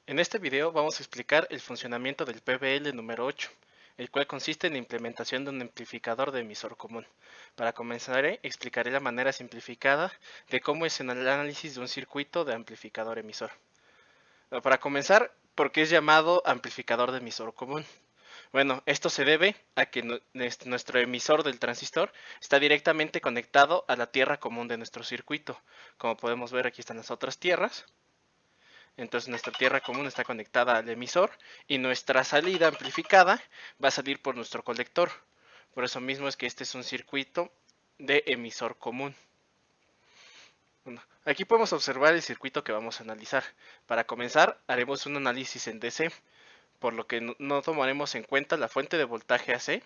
En este video vamos a explicar el funcionamiento del PBL número 8, el cual consiste en la implementación de un amplificador de emisor común. Para comenzar, explicaré la manera simplificada de cómo es el análisis de un circuito de amplificador emisor. Para comenzar, ¿por qué es llamado amplificador de emisor común? Bueno, esto se debe a que nuestro emisor del transistor está directamente conectado a la tierra común de nuestro circuito. Como podemos ver, aquí están las otras tierras. Entonces nuestra tierra común está conectada al emisor y nuestra salida amplificada va a salir por nuestro colector. Por eso mismo es que este es un circuito de emisor común. Bueno, aquí podemos observar el circuito que vamos a analizar. Para comenzar, haremos un análisis en DC, por lo que no tomaremos en cuenta la fuente de voltaje AC.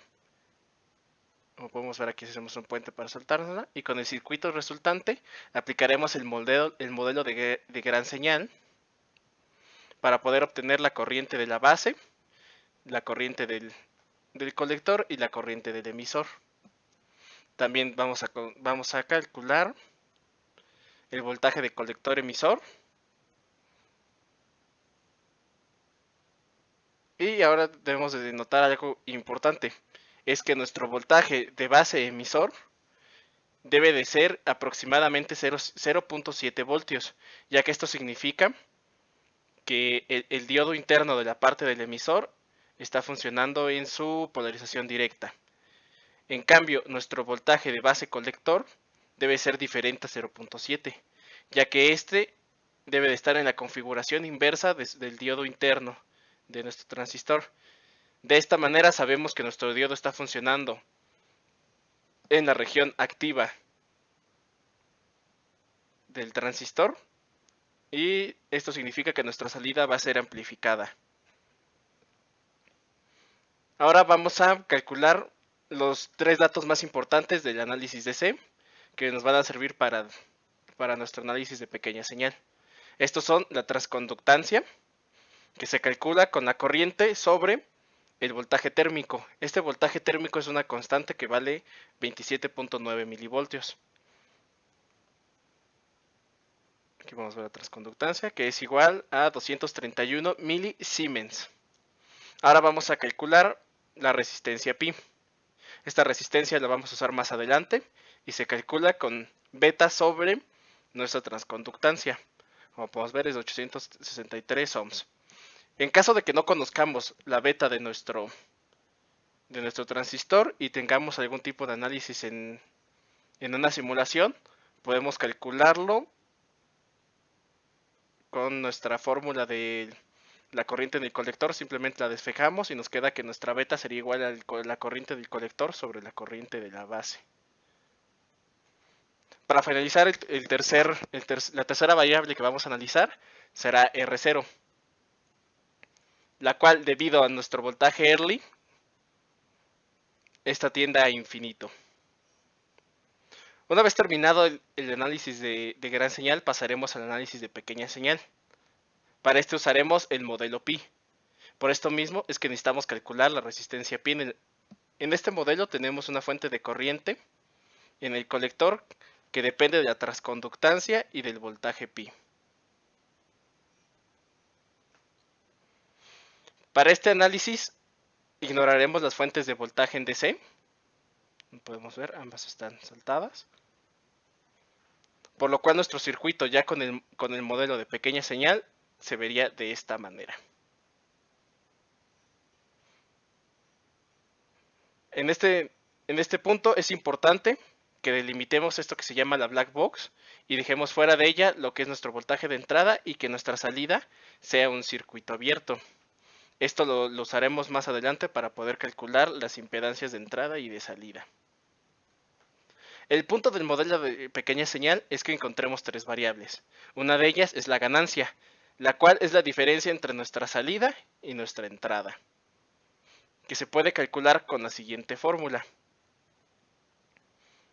Como podemos ver, aquí hacemos un puente para soltárnosla. Y con el circuito resultante aplicaremos el modelo de gran señal para poder obtener la corriente de la base, la corriente del colector y la corriente del emisor. También vamos a calcular el voltaje de colector emisor. Y ahora debemos de notar algo importante, es que nuestro voltaje de base emisor debe de ser aproximadamente 0.7 voltios, ya que esto significa que el diodo interno de la parte del emisor está funcionando en su polarización directa. En cambio, nuestro voltaje de base colector debe ser diferente a 0.7, ya que este debe de estar en la configuración inversa del diodo interno de nuestro transistor. De esta manera sabemos que nuestro diodo está funcionando en la región activa del transistor y esto significa que nuestra salida va a ser amplificada. Ahora vamos a calcular los tres datos más importantes del análisis DC que nos van a servir para nuestro análisis de pequeña señal. Estos son la transconductancia, que se calcula con la corriente sobre el voltaje térmico. Este voltaje térmico es una constante que vale 27.9 milivoltios. Aquí vamos a ver la transconductancia, que es igual a 231 milisiemens. Ahora vamos a calcular la resistencia pi. Esta resistencia la vamos a usar más adelante y se calcula con beta sobre nuestra transconductancia. Como podemos ver es 863 ohms. En caso de que no conozcamos la beta de nuestro transistor y tengamos algún tipo de análisis en una simulación, podemos calcularlo con nuestra fórmula de la corriente en el colector. Simplemente la despejamos y nos queda que nuestra beta sería igual a la corriente del colector sobre la corriente de la base. Para finalizar, la tercera variable que vamos a analizar será R0, la cual, debido a nuestro voltaje early, esta tiende a infinito. Una vez terminado el análisis de gran señal, pasaremos al análisis de pequeña señal. Para este usaremos el modelo pi. Por esto mismo es que necesitamos calcular la resistencia pi. En este modelo tenemos una fuente de corriente en el colector que depende de la transconductancia y del voltaje pi. Para este análisis ignoraremos las fuentes de voltaje en DC. Podemos ver, ambas están saltadas. Por lo cual nuestro circuito ya con el modelo de pequeña señal se vería de esta manera. En este punto es importante que delimitemos esto que se llama la black box y dejemos fuera de ella lo que es nuestro voltaje de entrada y que nuestra salida sea un circuito abierto. Esto lo usaremos más adelante para poder calcular las impedancias de entrada y de salida. El punto del modelo de pequeña señal es que encontremos tres variables. Una de ellas es la ganancia, la cual es la diferencia entre nuestra salida y nuestra entrada, que se puede calcular con la siguiente fórmula.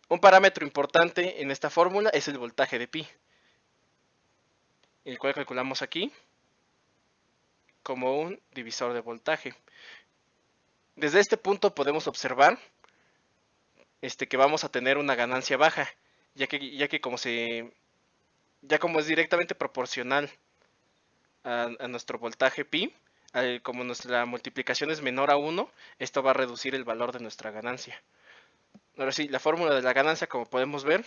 Un parámetro importante en esta fórmula es el voltaje de pi, el cual calculamos aquí como un divisor de voltaje. Desde este punto podemos observar que vamos a tener una ganancia baja, ya como es directamente proporcional a nuestro voltaje pi. Como nuestra multiplicación es menor a 1, esto va a reducir el valor de nuestra ganancia. Ahora sí, la fórmula de la ganancia, como podemos ver,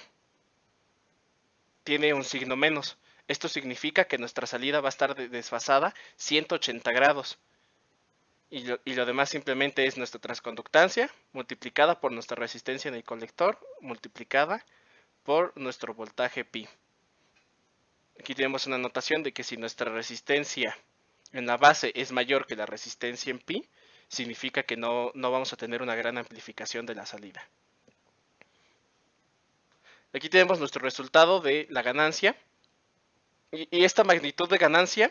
tiene un signo menos. Esto significa que nuestra salida va a estar desfasada 180 grados. Y lo demás simplemente es nuestra transconductancia multiplicada por nuestra resistencia en el colector multiplicada por nuestro voltaje pi. Aquí tenemos una notación de que si nuestra resistencia en la base es mayor que la resistencia en pi, significa que no vamos a tener una gran amplificación de la salida. Aquí tenemos nuestro resultado de la ganancia. Y esta magnitud de ganancia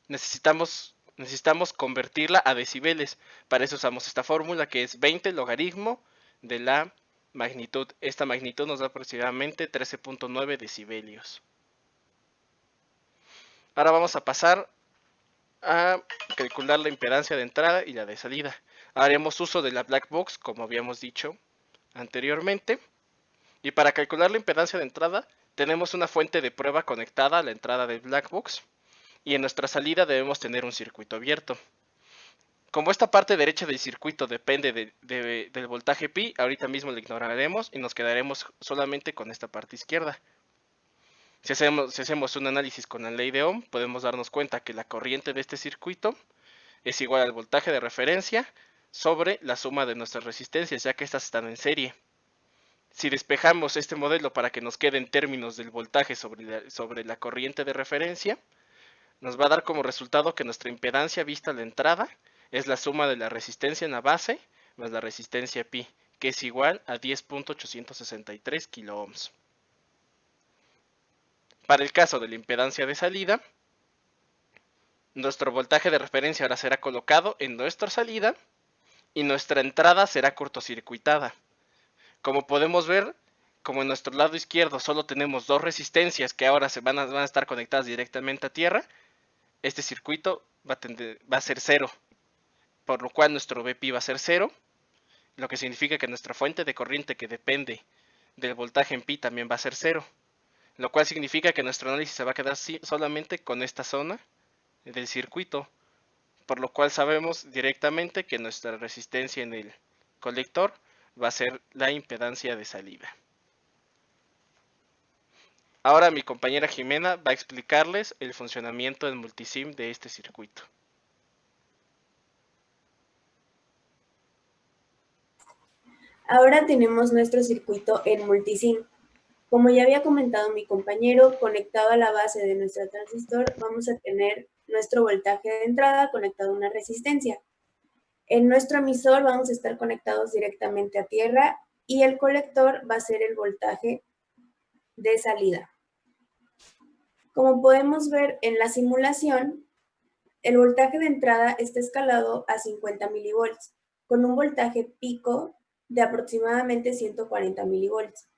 necesitamos convertirla a decibeles. Para eso usamos esta fórmula que es 20 logaritmo de la magnitud. Esta magnitud nos da aproximadamente 13.9 decibelios. Ahora vamos a pasar a calcular la impedancia de entrada y la de salida. Haremos uso de la black box, como habíamos dicho anteriormente. Y para calcular la impedancia de entrada, tenemos una fuente de prueba conectada a la entrada del black box. Y en nuestra salida debemos tener un circuito abierto. Como esta parte derecha del circuito depende del voltaje pi, ahorita mismo lo ignoraremos y nos quedaremos solamente con esta parte izquierda. Si hacemos un análisis con la ley de Ohm, podemos darnos cuenta que la corriente de este circuito es igual al voltaje de referencia sobre la suma de nuestras resistencias, ya que estas están en serie. Si despejamos este modelo para que nos quede en términos del voltaje sobre la corriente de referencia, nos va a dar como resultado que nuestra impedancia vista a la entrada es la suma de la resistencia en la base más la resistencia pi, que es igual a 10.863 kiloohms. Para el caso de la impedancia de salida, nuestro voltaje de referencia ahora será colocado en nuestra salida y nuestra entrada será cortocircuitada. Como podemos ver, como en nuestro lado izquierdo solo tenemos dos resistencias que ahora van a estar conectadas directamente a tierra, este circuito va a ser cero, por lo cual nuestro Vp va a ser cero, lo que significa que nuestra fuente de corriente que depende del voltaje en pi también va a ser cero, lo cual significa que nuestro análisis se va a quedar solamente con esta zona del circuito, por lo cual sabemos directamente que nuestra resistencia en el colector va a ser la impedancia de salida. Ahora mi compañera Jimena va a explicarles el funcionamiento del multisim de este circuito. Ahora tenemos nuestro circuito en multisim. Como ya había comentado mi compañero, conectado a la base de nuestro transistor vamos a tener nuestro voltaje de entrada conectado a una resistencia. En nuestro emisor vamos a estar conectados directamente a tierra y el colector va a ser el voltaje de salida. Como podemos ver en la simulación, el voltaje de entrada está escalado a 50 milivolts, con un voltaje pico de aproximadamente 140 milivolts.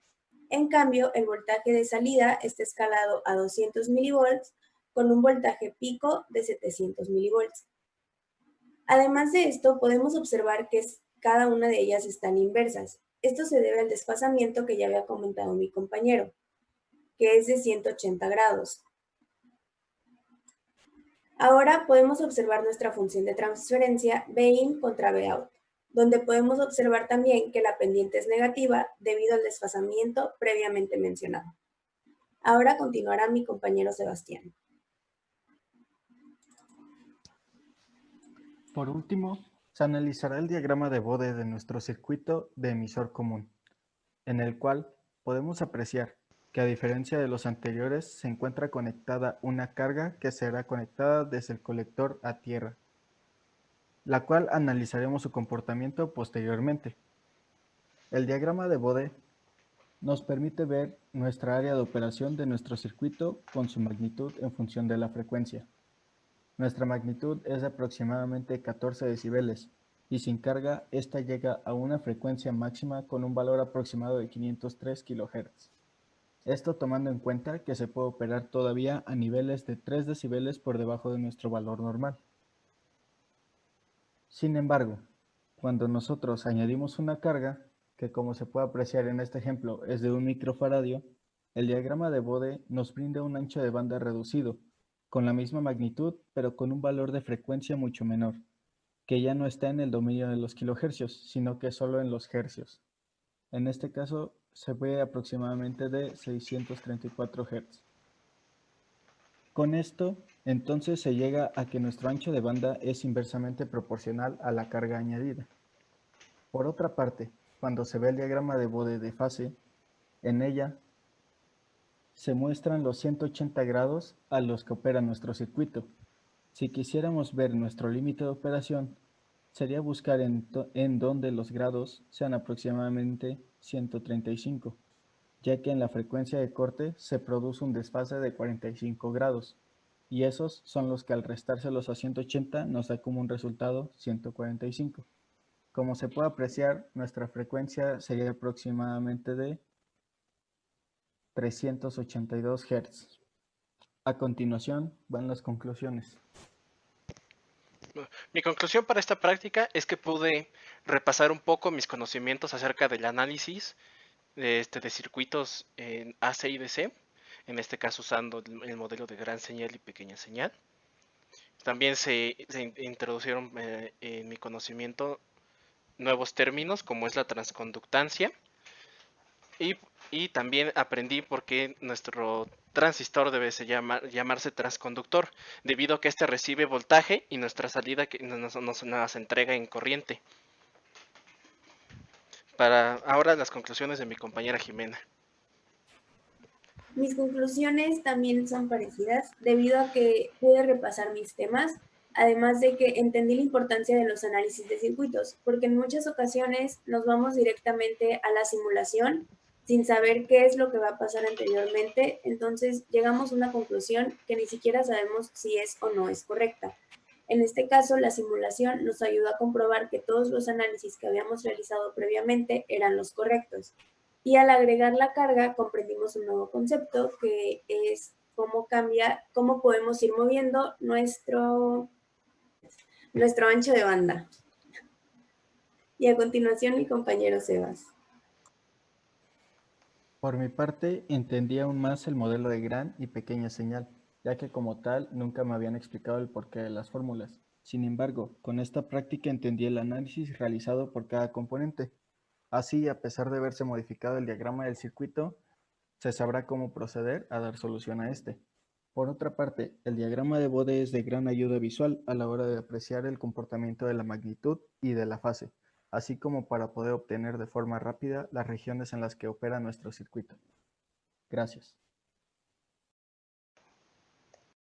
En cambio, el voltaje de salida está escalado a 200 milivolts, con un voltaje pico de 700 milivolts. Además de esto, podemos observar que cada una de ellas están inversas. Esto se debe al desfasamiento que ya había comentado mi compañero, que es de 180 grados. Ahora podemos observar nuestra función de transferencia Bin contra Bout, donde podemos observar también que la pendiente es negativa debido al desfasamiento previamente mencionado. Ahora continuará mi compañero Sebastián. Por último, se analizará el diagrama de Bode de nuestro circuito de emisor común, en el cual podemos apreciar que a diferencia de los anteriores se encuentra conectada una carga que será conectada desde el colector a tierra, la cual analizaremos su comportamiento posteriormente. El diagrama de Bode nos permite ver nuestra área de operación de nuestro circuito con su magnitud en función de la frecuencia. Nuestra magnitud es de aproximadamente 14 decibeles y sin carga esta llega a una frecuencia máxima con un valor aproximado de 503 kHz. Esto tomando en cuenta que se puede operar todavía a niveles de 3 decibeles por debajo de nuestro valor normal. Sin embargo, cuando nosotros añadimos una carga, que como se puede apreciar en este ejemplo es de 1 microfaradio, el diagrama de Bode nos brinda un ancho de banda reducido, con la misma magnitud, pero con un valor de frecuencia mucho menor, que ya no está en el dominio de los kilohercios, sino que solo en los hercios. En este caso se ve aproximadamente de 634 Hz. Con esto, entonces se llega a que nuestro ancho de banda es inversamente proporcional a la carga añadida. Por otra parte, cuando se ve el diagrama de Bode de fase, en ella se muestran los 180 grados a los que opera nuestro circuito. Si quisiéramos ver nuestro límite de operación, sería buscar en donde los grados sean aproximadamente 135, ya que en la frecuencia de corte se produce un desfase de 45 grados, y esos son los que al restárselos a 180 nos da como un resultado 145. Como se puede apreciar, nuestra frecuencia sería aproximadamente de 382 Hz. A continuación van las conclusiones. Mi conclusión para esta práctica es que pude repasar un poco mis conocimientos acerca del análisis de circuitos en AC y DC, en este caso usando el modelo de gran señal y pequeña señal. También se introdujeron en mi conocimiento nuevos términos como es la transconductancia y también aprendí por qué nuestro transistor debe llamarse transconductor, debido a que este recibe voltaje y nuestra salida que nos entrega en corriente. Para ahora las conclusiones de mi compañera Jimena. Mis conclusiones también son parecidas debido a que pude repasar mis temas, además de que entendí la importancia de los análisis de circuitos, porque en muchas ocasiones nos vamos directamente a la simulación sin saber qué es lo que va a pasar anteriormente, entonces llegamos a una conclusión que ni siquiera sabemos si es o no es correcta. En este caso, la simulación nos ayuda a comprobar que todos los análisis que habíamos realizado previamente eran los correctos. Y al agregar la carga, comprendimos un nuevo concepto que es cómo podemos ir moviendo nuestro ancho de banda. Y a continuación, mi compañero Sebas. Por mi parte, entendí aún más el modelo de gran y pequeña señal, ya que como tal nunca me habían explicado el porqué de las fórmulas. Sin embargo, con esta práctica entendí el análisis realizado por cada componente. Así, a pesar de haberse modificado el diagrama del circuito, se sabrá cómo proceder a dar solución a este. Por otra parte, el diagrama de Bode es de gran ayuda visual a la hora de apreciar el comportamiento de la magnitud y de la fase, así como para poder obtener de forma rápida las regiones en las que opera nuestro circuito. Gracias.